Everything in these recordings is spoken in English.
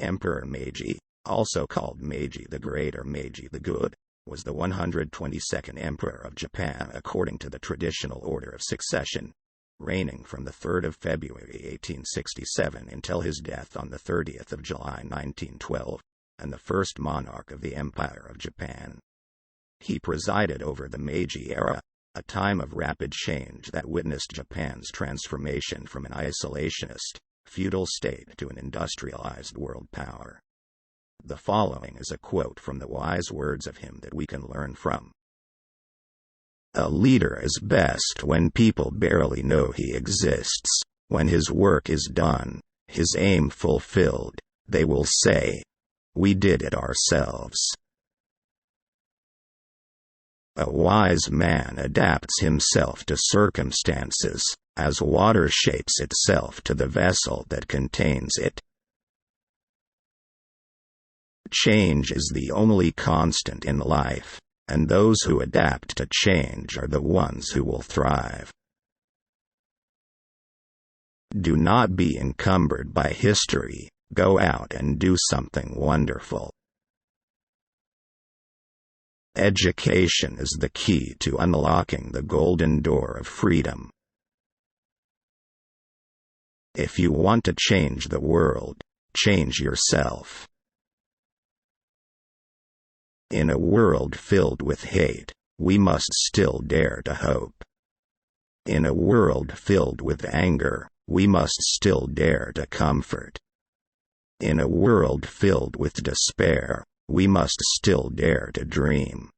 Emperor Meiji, also called Meiji the Great or Meiji the Good, was the 122nd Emperor of Japan according to the traditional order of succession, reigning from the 3rd of February 1867 until his death on the 30th of July 1912, and the first monarch of the Empire of Japan. He presided over the Meiji era, a time of rapid change that witnessed Japan's transformation from an isolationist, feudal state to an industrialized world power. The following is a quote from the wise words of him that we can learn from. "A leader is best when people barely know he exists. When his work is done, his aim fulfilled, they will say, 'We did it ourselves.' A wise man adapts himself to circumstances, as water shapes itself to the vessel that contains it. Change is the only constant in life, and those who adapt to change are the ones who will thrive. Do not be encumbered by history, go out and do something wonderful. Education is the key to unlocking the golden door of freedom. If you want to change the world, change yourself. In a world filled with hate, we must still dare to hope. In a world filled with anger, we must still dare to comfort. In a world filled with despair, we must still dare to dream.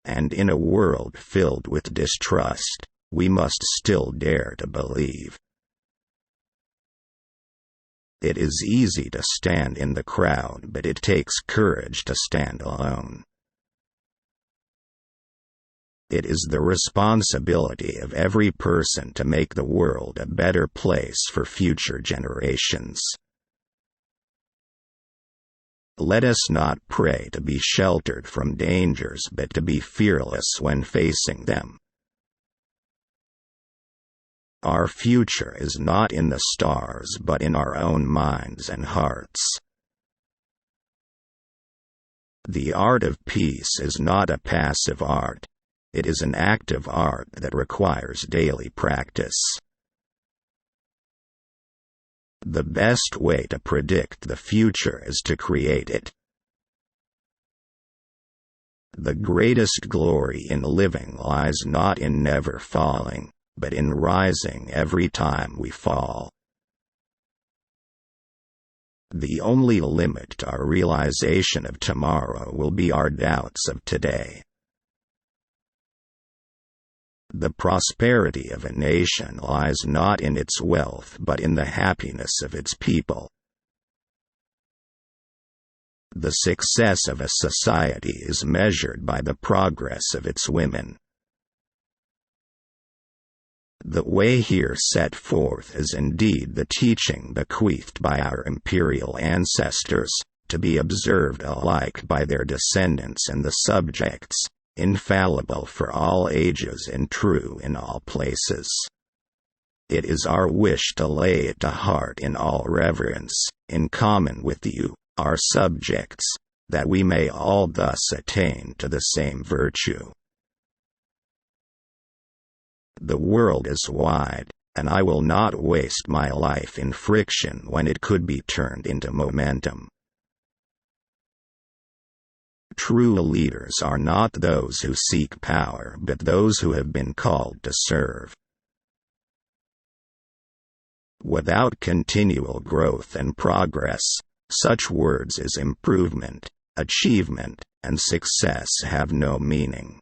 And in a world filled with distrust, we must still dare to believe. It is easy to stand in the crowd, but it takes courage to stand alone. It is the responsibility of every person to make the world a better place for future generations. Let us not pray to be sheltered from dangers, but to be fearless when facing them. Our future is not in the stars but in our own minds and hearts. The art of peace is not a passive art, it is an active art that requires daily practice. The best way to predict the future is to create it. The greatest glory in living lies not in never falling, but in rising every time we fall. The only limit to our realization of tomorrow will be our doubts of today. The prosperity of a nation lies not in its wealth but in the happiness of its people. The success of a society is measured by the progress of its women. The way here set forth is indeed the teaching bequeathed by our imperial ancestors, to be observed alike by their descendants and the subjects, infallible for all ages and true in all places. It is our wish to lay it to heart in all reverence, in common with you, our subjects, that we may all thus attain to the same virtue. The world is wide, and I will not waste my life in friction when it could be turned into momentum. True leaders are not those who seek power but those who have been called to serve. Without continual growth and progress, such words as improvement, achievement, and success have no meaning.